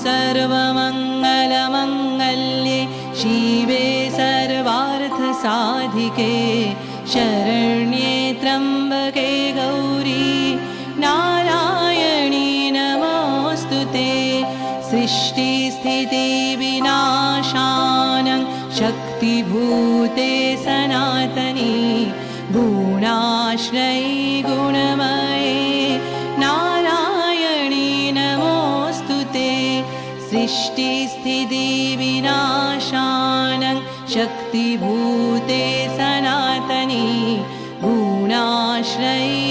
सर्वमङ्गलमङ्गल्ये शिवे सर्वार्थसाधिके शरण्ये त्र्यम्बके गौरी नारायणी नमोऽस्तुते। सृष्टिस्थितिविनाशानं शक्तिभूते सनातनी गुणाश्रयी गुणमये नारायणी नमोऽस्तुते। सृष्टिस्थितिविनाशानं शक्तिभूते सनातनी गुणाश्रयी